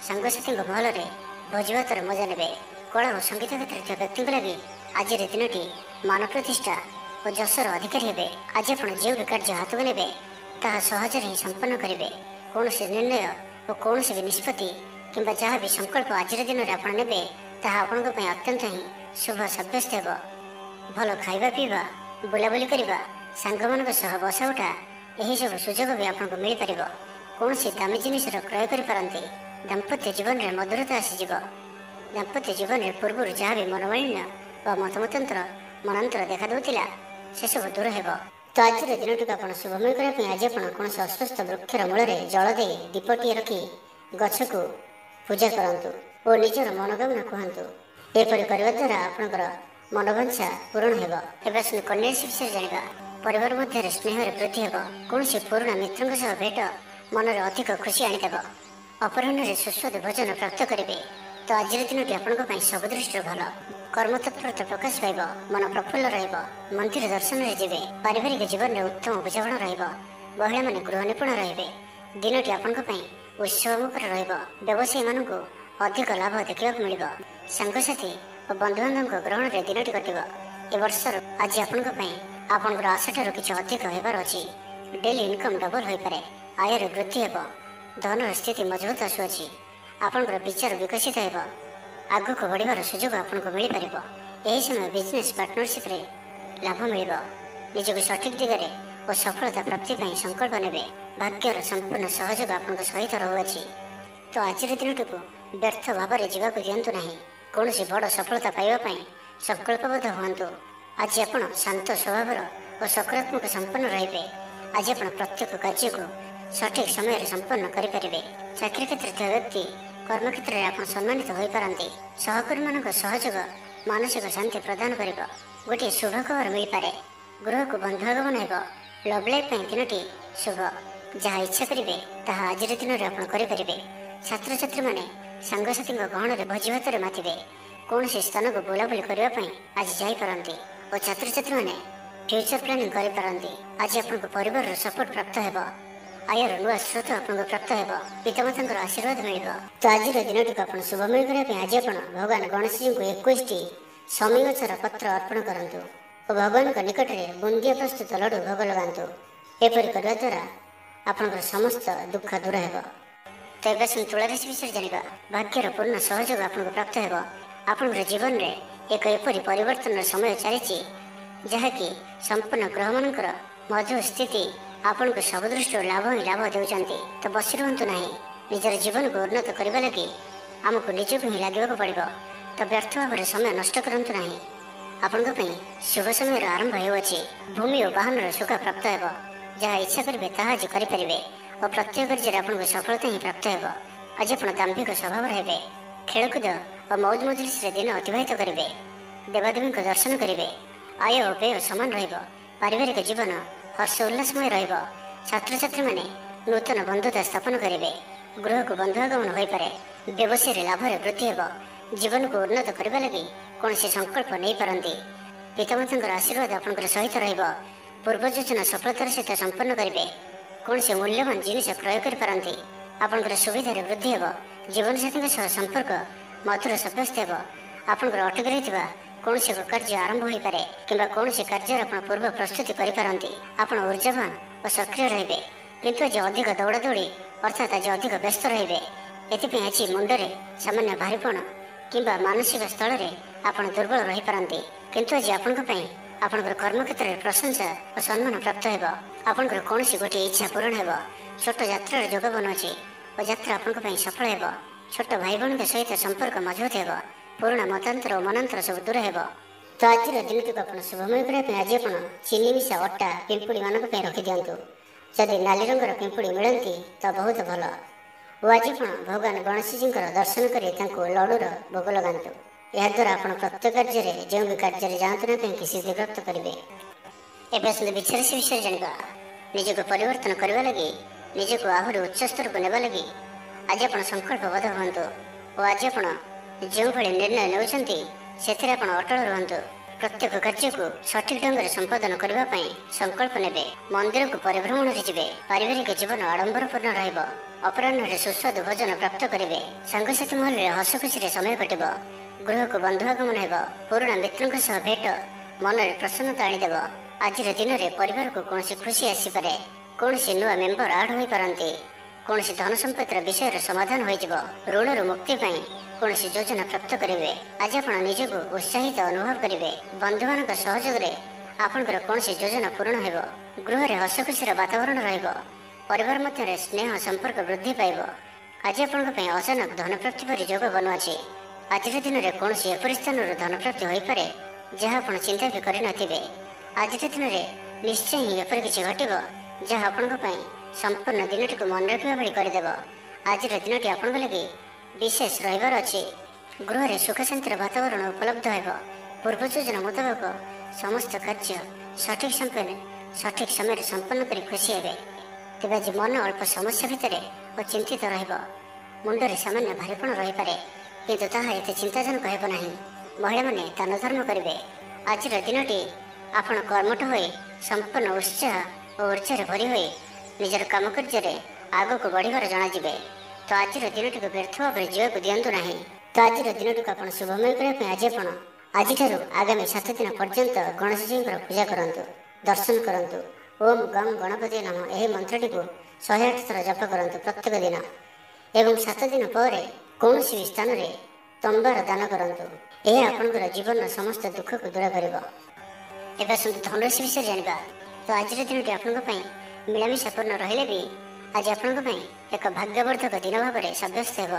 ସାଙ୍ଗସାଥୀଙ୍କ ମହଲରେ ଭୋଜିଭାତର ମଜା ନେବେ। କଳା ଓ ସଙ୍ଗୀତ କ୍ଷେତ୍ରରେ ଥିବା ବ୍ୟକ୍ତିଙ୍କ ଲାଗି ଆଜିର ଦିନଟି ମାନ ପ୍ରତିଷ୍ଠା ଓ ଯଶର ଅଧିକାରୀ ହେବେ। ଆଜି ଆପଣ ଯେଉଁ ବି କାର୍ଯ୍ୟ ହାତକୁ ନେବେ ତାହା ସହଜରେ ହିଁ ସମ୍ପନ୍ନ କରିବେ। କୌଣସି ନିର୍ଣ୍ଣୟ ଓ କୌଣସି ବି ନିଷ୍ପତ୍ତି କିମ୍ବା ଯାହା ବି ସଂକଳ୍ପ ଆଜିର ଦିନରେ ଆପଣ ନେବେ ତାହା ଆପଣଙ୍କ ପାଇଁ ଅତ୍ୟନ୍ତ ହିଁ ଶୁଭ ସାବ୍ୟସ୍ତ ହେବ। ଭଲ ଖାଇବା ପିଇବା, ବୁଲାବୁଲି କରିବା, ସାଙ୍ଗମାନଙ୍କ ସହ ବସା ଉଠା ଏହିସବୁ ସୁଯୋଗ ବି ଆପଣଙ୍କୁ ମିଳିପାରିବ। କୌଣସି ଦାମୀ ଜିନିଷର କ୍ରୟ କରିପାରନ୍ତି। ଦାମ୍ପତ୍ୟ ଜୀବନରେ ମଧୁରତା ଆସିଯିବ। ଦାମ୍ପତ୍ୟ ଜୀବନରେ ପୂର୍ବରୁ ଯାହା ବି ମନୋମାଳିନ୍ୟ ବା ମତମତାନ୍ତର ମନାନ୍ତର ଦେଖା ଦେଉଥିଲା ସେସବୁ ଦୂର ହେବ। ତ ଆଜିର ଦିନଟିକୁ ଆପଣ ଶୁଭମୟ କରିବା ପାଇଁ ଆଜି ଆପଣ କୌଣସି ଅସ୍ୱସ୍ଥ ବୃକ୍ଷର ମୂଳରେ ଜଳ ଦେଇ ଦୀପଟିଏ ରଖି ଗଛକୁ ପୂଜା କରନ୍ତୁ ଓ ନିଜର ମନୋକାମନା କୁହନ୍ତୁ। ଏପରି କରିବା ଦ୍ୱାରା ଆପଣଙ୍କର ମନୋବାଞ୍ଛା ପୂରଣ ହେବ। ଏବେ ଆସନ୍ତୁ କନ୍ୟା ରାଶି ବିଷୟରେ ଜାଣିବା। ପରିବାର ମଧ୍ୟରେ ସ୍ନେହରେ ବୃଦ୍ଧି ହେବ। କୌଣସି ପୁରୁଣା ମିତ୍ରଙ୍କ ସହ ଭେଟ ମନରେ ଅଧିକ ଖୁସି ଆଣିଦେବ। ଅପରାହ୍ନରେ ସୁସ୍ୱାଦୁ ଭୋଜନ ପ୍ରାପ୍ତ କରିବେ। ତ ଆଜିର ଦିନଟି ଆପଣଙ୍କ ପାଇଁ ସବୁ ଦୃଷ୍ଟିରୁ ଭଲ। କର୍ମତତ୍ପରତା ପ୍ରକାଶ ପାଇବ। ମନ ପ୍ରଫୁଲ୍ଲ ରହିବ। ମନ୍ଦିର ଦର୍ଶନରେ ଯିବେ। ପାରିବାରିକ ଜୀବନରେ ଉତ୍ତମ ବୁଝାମଣା ରହିବ। ମହିଳାମାନେ ଗୃହ ନିପୁଣ ରହିବେ। ଦିନଟି ଆପଣଙ୍କ ପାଇଁ ଉତ୍ସବମୁଖର ରହିବ। ବ୍ୟବସାୟୀମାନଙ୍କୁ ଅଧିକ ଲାଭ ଦେଖିବାକୁ ମିଳିବ। ସାଙ୍ଗସାଥି ଓ ବନ୍ଧୁବାନ୍ଧବଙ୍କ ଗ୍ରହଣରେ ଦିନଟି କଟିବ। ଏ ବର୍ଷର ଆଜି ଆପଣଙ୍କ ପାଇଁ ଆପଣଙ୍କର ଆଶାଠାରୁ କିଛି ଅଧିକ ହେବାର ଅଛି। ଡେଲି ଇନକମ୍ ଡବଲ ହୋଇପାରେ। ଆୟରେ ବୃଦ୍ଧି ହେବ। ଧନର ସ୍ଥିତି ମଜବୁତ ଆସୁଅଛି। ଆପଣଙ୍କର ବିଚାର ବିକଶିତ ହେବ। ଆଗକୁ ବଢ଼ିବାର ସୁଯୋଗ ଆପଣଙ୍କୁ ମିଳିପାରିବ। ଏହି ସମୟ ବିଜନେସ୍ ପାର୍ଟନରସିପ୍ରେ ଲାଭ ମିଳିବ। ନିଜକୁ ସଠିକ୍ ଦିଗରେ ଓ ସଫଳତା ପ୍ରାପ୍ତି ପାଇଁ ସଂକଳ୍ପ ନେବେ। ଭାଗ୍ୟର ସମ୍ପୂର୍ଣ୍ଣ ସହଯୋଗ ଆପଣଙ୍କ ସହିତ ରହୁଅଛି। ତ ଆଜିର ଦିନଟିକୁ ବ୍ୟର୍ଥ ଭାବରେ ଯିବାକୁ ଦିଅନ୍ତୁ ନାହିଁ। କୌଣସି ବଡ଼ ସଫଳତା ପାଇବା ପାଇଁ ସଂକଳ୍ପବଦ୍ଧ ହୁଅନ୍ତୁ। ଆଜି ଆପଣ ଶାନ୍ତ ସ୍ୱଭାବର ଓ ସକାରାତ୍ମକ ସମ୍ପନ୍ନ ରହିବେ। ଆଜି ଆପଣ ପ୍ରତ୍ୟେକ କାର୍ଯ୍ୟକୁ ସଠିକ୍ ସମୟରେ ସମ୍ପନ୍ନ କରିପାରିବେ। ଚାକିରି କ୍ଷେତ୍ରରେ ଥିବା ବ୍ୟକ୍ତି କର୍ମକ୍ଷେତ୍ରରେ ଆପଣ ସମ୍ମାନିତ ହୋଇପାରନ୍ତି। ସହକର୍ମୀମାନଙ୍କ ସହଯୋଗ ମାନସିକ ଶାନ୍ତି ପ୍ରଦାନ କରିବ। ଗୋଟିଏ ଶୁଭ ଖବର ମିଳିପାରେ। ଗୃହକୁ ବନ୍ଧୁ ଆଗମନ ହେବ। ଲଭ୍ ଲାଇଫ୍ ପାଇଁ ଦିନଟି ଶୁଭ। ଯାହା ଇଚ୍ଛା କରିବେ ତାହା ଆଜିର ଦିନରେ ଆପଣ କରିପାରିବେ। ଛାତ୍ରଛାତ୍ରୀମାନେ ସାଙ୍ଗସାଥୀଙ୍କ ଗହଣରେ ଭୋଜି ଭାତରେ ମାତିବେ। କୌଣସି ସ୍ଥାନକୁ ବୁଲାବୁଲି କରିବା ପାଇଁ ଆଜି ଯାଇପାରନ୍ତି ଓ ଛାତ୍ରଛାତ୍ରୀମାନେ ଫ୍ୟୁଚର ପ୍ଲାନିଂ କରିପାରନ୍ତି। ଆଜି ଆପଣଙ୍କ ପରିବାରର ସପୋର୍ଟ ପ୍ରାପ୍ତ ହେବ। ଆୟର ନୂଆ ସ୍ରୋତ ଆପଣଙ୍କୁ ପ୍ରାପ୍ତ ହେବ। ପିତାମାତାଙ୍କର ଆଶୀର୍ବାଦ ମିଳିବ। ତ ଆଜିର ଦିନଟିକୁ ଆପଣ ଶୁଭମୟ କରିବା ପାଇଁ ଆଜି ଆପଣ ଭଗବାନ ଗଣେଶଜୀଙ୍କୁ 21ଟି ଶମୀ ଗଛର ପତ୍ର ଅର୍ପଣ କରନ୍ତୁ ଓ ଭଗବାନଙ୍କ ନିକଟରେ ବୁନ୍ଦିଆ ପ୍ରସ୍ତୁତ ଲଡ଼ୁ ଭୋଗ ଲଗାନ୍ତୁ। ଏପରି କରିବା ଦ୍ୱାରା ଆପଣଙ୍କର ସମସ୍ତ ଦୁଃଖ ଦୂର ହେବ। ତ ଏବେ ଆସନ୍ତୁ ତୁଳା ରାଶି ବିଷୟରେ ଜାଣିବା। ଭାଗ୍ୟର ପୂର୍ଣ୍ଣ ସହଯୋଗ ଆପଣଙ୍କୁ ପ୍ରାପ୍ତ ହେବ। ଆପଣଙ୍କର ଜୀବନରେ ଏକ ଏପରି ପରିବର୍ତ୍ତନର ସମୟ ଚାଲିଛି ଯାହାକି ସମ୍ପୂର୍ଣ୍ଣ ଗ୍ରହମାନଙ୍କର ମଧୁର ସ୍ଥିତି ଆପଣଙ୍କୁ ସବୁ ଦୃଷ୍ଟିରୁ ଲାଭ ହିଁ ଲାଭ ଦେଉଛନ୍ତି। ତ ବସି ରୁହନ୍ତୁ ନାହିଁ। ନିଜର ଜୀବନକୁ ଉନ୍ନତ କରିବା ଲାଗି ଆମକୁ ନିଜକୁ ହିଁ ଲାଗିବାକୁ ପଡ଼ିବ। ତ ବ୍ୟର୍ଥ ଭାବରେ ସମୟ ନଷ୍ଟ କରନ୍ତୁ ନାହିଁ। ଆପଣଙ୍କ ପାଇଁ ଶୁଭ ସମୟର ଆରମ୍ଭ ହେଉଅଛି। ଭୂମି ଓ ବାହନର ସୁଖ ପ୍ରାପ୍ତ ହେବ। ଯାହା ଇଚ୍ଛା କରିବେ ତାହା ଆଜି କରିପାରିବେ ଓ ପ୍ରତ୍ୟେକ କାର୍ଯ୍ୟରେ ଆପଣଙ୍କୁ ସଫଳତା ହିଁ ପ୍ରାପ୍ତ ହେବ। ଆଜି ଆପଣ ଦାମ୍ଭିକ ସ୍ୱଭାବର ହେବେ। ଖେଳକୁଦ ଓ ମୌଜ ମଜଲିସରେ ଦିନ ଅତିବାହିତ କରିବେ। ଦେବାଦେବୀଙ୍କ ଦର୍ଶନ କରିବେ। ଆୟ ଓ ବ୍ୟୟ ସମାନ ରହିବ। ପାରିବାରିକ ଜୀବନ ହର୍ଷ ଉଲ୍ଲାସମୟ ରହିବ। ଛାତ୍ରଛାତ୍ରୀମାନେ ନୂତନ ବନ୍ଧୁତା ସ୍ଥାପନ କରିବେ। ଗୃହକୁ ବନ୍ଧୁ ଆଗମନ ହୋଇପାରେ। ବ୍ୟବସାୟରେ ଲାଭରେ ବୃଦ୍ଧି ହେବ। ଜୀବନକୁ ଉନ୍ନତ କରିବା ଲାଗି କୌଣସି ସଂକଳ୍ପ ନେଇପାରନ୍ତି। ପିତାମାତାଙ୍କର ଆଶୀର୍ବାଦ ଆପଣଙ୍କର ସହିତ ରହିବ। ପୂର୍ବ ଯୋଜନା ସଫଳତାର ସହିତ ସମ୍ପନ୍ନ କରିବେ। କୌଣସି ମୂଲ୍ୟବାନ ଜିନିଷ କ୍ରୟ କରିପାରନ୍ତି। ଆପଣଙ୍କର ସୁବିଧାରେ ବୃଦ୍ଧି ହେବ। ଜୀବନସାଥୀଙ୍କ ସହ ସମ୍ପର୍କ ମଧୁର ସାବ୍ୟସ୍ତ ହେବ। ଆପଣଙ୍କର ଅଟକି ରହିଥିବା କୌଣସି ଏକ କାର୍ଯ୍ୟ ଆରମ୍ଭ ହୋଇପାରେ କିମ୍ବା କୌଣସି କାର୍ଯ୍ୟରେ ଆପଣ ପୂର୍ବ ପ୍ରସ୍ତୁତି କରିପାରନ୍ତି। ଆପଣ ଉର୍ଜାବାନ ଓ ସକ୍ରିୟ ରହିବେ। କିନ୍ତୁ ଆଜି ଅଧିକ ଦୌଡ଼ାଦୌଡ଼ି ଅର୍ଥାତ୍ ଆଜି ଅଧିକ ବ୍ୟସ୍ତ ରହିବେ। ଏଥିପାଇଁ ଆଜି ମୁଣ୍ଡରେ ସାମାନ୍ୟ ଭାରିପଣ କିମ୍ବା ମାନସିକ ସ୍ଥଳରେ ଆପଣ ଦୁର୍ବଳ ରହିପାରନ୍ତି। କିନ୍ତୁ ଆଜି ଆପଣଙ୍କ ପାଇଁ ଆପଣଙ୍କର କର୍ମକ୍ଷେତ୍ରରେ ପ୍ରଶଂସା ଓ ସମ୍ମାନ ପ୍ରାପ୍ତ ହେବ। ଆପଣଙ୍କର କୌଣସି ଗୋଟିଏ ଇଚ୍ଛା ପୂରଣ ହେବ। ଛୋଟ ଯାତ୍ରାର ଯୋଗ ବନୁଅଛି ଓ ଯାତ୍ରା ଆପଣଙ୍କ ପାଇଁ ସଫଳ ହେବ। ଛୋଟ ଭାଇ ଭଉଣୀଙ୍କ ସହିତ ସମ୍ପର୍କ ମଜବୁତ ହେବ। ପୁରୁଣା ମତାନ୍ତର ଓ ମନାନ୍ତର ସବୁ ଦୂର ହେବ। ତ ଆଜିର ଦିନଟିକୁ ଆପଣ ଶୁଭମୟ କରିବା ପାଇଁ ଆଜି ଆପଣ ଚିନି ମିଶା ଅଟା ପିମ୍ପୁଡ଼ିମାନଙ୍କ ପାଇଁ ରଖିଦିଅନ୍ତୁ। ଯଦି ନାଲି ରଙ୍ଗର ପିମ୍ପୁଡ଼ି ମିଳନ୍ତି ତ ବହୁତ ଭଲ। ଓ ଆଜି ଆପଣ ଭଗବାନ ଗଣେଶଜୀଙ୍କର ଦର୍ଶନ କରି ତାଙ୍କୁ ଲଡ଼ୁର ଭୋଗ ଲଗାନ୍ତୁ। ଏହାଦ୍ୱାରା ଆପଣ ପ୍ରତ୍ୟେକ କାର୍ଯ୍ୟରେ ଯେଉଁ ବି କାର୍ଯ୍ୟରେ ଯାଆନ୍ତୁ ନା କାହିଁକି ସିଦ୍ଧିପ୍ରାପ୍ତ କରିବେ। ଏବେ ଆସନ୍ତୁ ବୃଷ ରାଶି ବିଷୟରେ ଜାଣିବା। ନିଜକୁ ପରିବର୍ତ୍ତନ କରିବା ଲାଗି ନିଜକୁ ଆହୁରି ଉଚ୍ଚ ସ୍ତରକୁ ନେବା ଲାଗି ଆଜି ଆପଣ ସଂକଳ୍ପବଦ୍ଧ ହୁଅନ୍ତୁ ଓ ଆଜି ଆପଣ ଯେଉଁଭଳି ନିର୍ଣ୍ଣୟ ନେଉଛନ୍ତି ସେଥିରେ ଆପଣ ଅଟଳ ରୁହନ୍ତୁ। ପ୍ରତ୍ୟେକ କାର୍ଯ୍ୟକୁ ସଠିକ୍ ଢଙ୍ଗରେ ସମ୍ପାଦନ କରିବା ପାଇଁ ସଂକଳ୍ପ ନେବେ। ମନ୍ଦିରକୁ ପରିଭ୍ରମଣରେ ଯିବେ। ପାରିବାରିକ ଜୀବନ ଆଡ଼ମ୍ବରପୂର୍ଣ୍ଣ ରହିବ। ଅପରାହ୍ନରେ ସୁସ୍ୱାଦୁ ଭୋଜନ ପ୍ରାପ୍ତ କରିବେ। ସାଙ୍ଗସାଥୀ ମହଲରେ ହସ ଖୁସିରେ ସମୟ କଟିବ। ଗୃହକୁ ବନ୍ଧୁ ଆଗମନ ହେବ। ପୁରୁଣା ମିତ୍ରଙ୍କ ସହ ଭେଟ ମନରେ ପ୍ରସନ୍ନତା ଆଣିଦେବ। ଆଜିର ଦିନରେ ପରିବାରକୁ କୌଣସି ଖୁସି ଆସିପାରେ। କୌଣସି ନୂଆ ମେମ୍ବର ଆଡ୍ ହୋଇପାରନ୍ତି। କୌଣସି ଧନ ସମ୍ପତ୍ତିର ବିଷୟର ସମାଧାନ ହୋଇଯିବ। ଋଣରୁ ମୁକ୍ତି ପାଇଁ କୌଣସି ଯୋଜନା ପ୍ରାପ୍ତ କରିବେ। ଆଜି ଆପଣ ନିଜକୁ ଉତ୍ସାହିତ ଅନୁଭବ କରିବେ। ବନ୍ଧୁମାନଙ୍କ ସହଯୋଗରେ ଆପଣଙ୍କର କୌଣସି ଯୋଜନା ପୂରଣ ହେବ। ଗୃହରେ ହସ ଖୁସିର ବାତାବରଣ ରହିବ। ପରିବାର ମଧ୍ୟରେ ସ୍ନେହ ସମ୍ପର୍କ ବୃଦ୍ଧି ପାଇବ। ଆଜି ଆପଣଙ୍କ ପାଇଁ ଅଚାନକ ଧନପ୍ରାପ୍ତି ପରି ଯୋଗ ବନୁଅଛି। ଆଜିର ଦିନରେ କୌଣସି ଏପରି ସ୍ଥାନରୁ ଧନପ୍ରାପ୍ତି ହୋଇପାରେ ଯାହା ଆପଣ ଚିନ୍ତା ବି କରିନଥିବେ। ଆଜିର ଦିନରେ ନିଶ୍ଚୟ ହିଁ ଏପରି କିଛି ଘଟିବ ଯାହା ଆପଣଙ୍କ ପାଇଁ ସମ୍ପୂର୍ଣ୍ଣ ଦିନଟିକୁ ମନେ ରଖିବା ଭଳି କରିଦେବ। ଆଜିର ଦିନଟି ଆପଣଙ୍କ ଲାଗି ବିଶେଷ ରହିବାର ଅଛି। ଗୃହରେ ସୁଖ ଶାନ୍ତିର ବାତାବରଣ ଉପଲବ୍ଧ ହେବ। ପୂର୍ବ ଯୋଜନା ମୁତାବକ ସମସ୍ତ କାର୍ଯ୍ୟ ସଠିକ୍ ସମୟରେ ସମ୍ପନ୍ନ କରି ଖୁସି ହେବେ। ତେବେ ଆଜି ମନ ଅଳ୍ପ ସମସ୍ୟା ଭିତରେ ଓ ଚିନ୍ତିତ ରହିବ। ମୁଣ୍ଡରେ ସାମାନ୍ୟ ଭାରୀପଣ ରହିପାରେ, କିନ୍ତୁ ତାହା ଏତେ ଚିନ୍ତାଜନକ ହେବ ନାହିଁ। ମହିଳାମାନେ ଦାନ ଧର୍ମ କରିବେ। ଆଜିର ଦିନଟି ଆପଣ କର୍ମଠ ହୋଇ ସମ୍ପୂର୍ଣ୍ଣ ଉତ୍ସାହ ଓ ଉର୍ଜାରେ ଭରି ହୋଇ ନିଜର କାମ କାର୍ଯ୍ୟରେ ଆଗକୁ ବଢ଼ିବାର ଜଣାଯିବେ। ତ ଆଜିର ଦିନଟିକୁ ବ୍ୟର୍ଥ ଭାବରେ ଯିବାକୁ ଦିଅନ୍ତୁ ନାହିଁ। ତ ଆଜିର ଦିନଟିକୁ ଆପଣ ଶୁଭମୟ କରିବା ପାଇଁ ଆଜିଠାରୁ ଆଗାମୀ 7 ଦିନ ପର୍ଯ୍ୟନ୍ତ ଗଣେଶଜୀଙ୍କର ପୂଜା କରନ୍ତୁ, ଦର୍ଶନ କରନ୍ତୁ। ଓମ୍ ଗମ୍ ଗଣପତି ନମଃ ଏହି ମନ୍ତ୍ରଟିକୁ 108 ଥର ଜପ କରନ୍ତୁ ପ୍ରତ୍ୟେକ ଦିନ। ଏବଂ 7 ଦିନ ପରେ କୌଣସି ବି ସ୍ଥାନରେ ତମ୍ବାର ଦାନ କରନ୍ତୁ। ଏହା ଆପଣଙ୍କର ଜୀବନର ସମସ୍ତ ଦୁଃଖକୁ ଦୂର କରିବ। ଏବେ ଆସନ୍ତୁ ଧନୁରାଶି ବିଷୟରେ ଜାଣିବା। ତ ଆଜିର ଦିନଟି ଆପଣଙ୍କ ପାଇଁ ମିଳାମିଶାପୂର୍ଣ୍ଣ ରହିଲେ ବି ଆଜି ଆପଣଙ୍କ ପାଇଁ ଏକ ଭାଗ୍ୟବର୍ଦ୍ଧକ ଦିନ ଭାବରେ ସାବ୍ୟସ୍ତ ହେବ,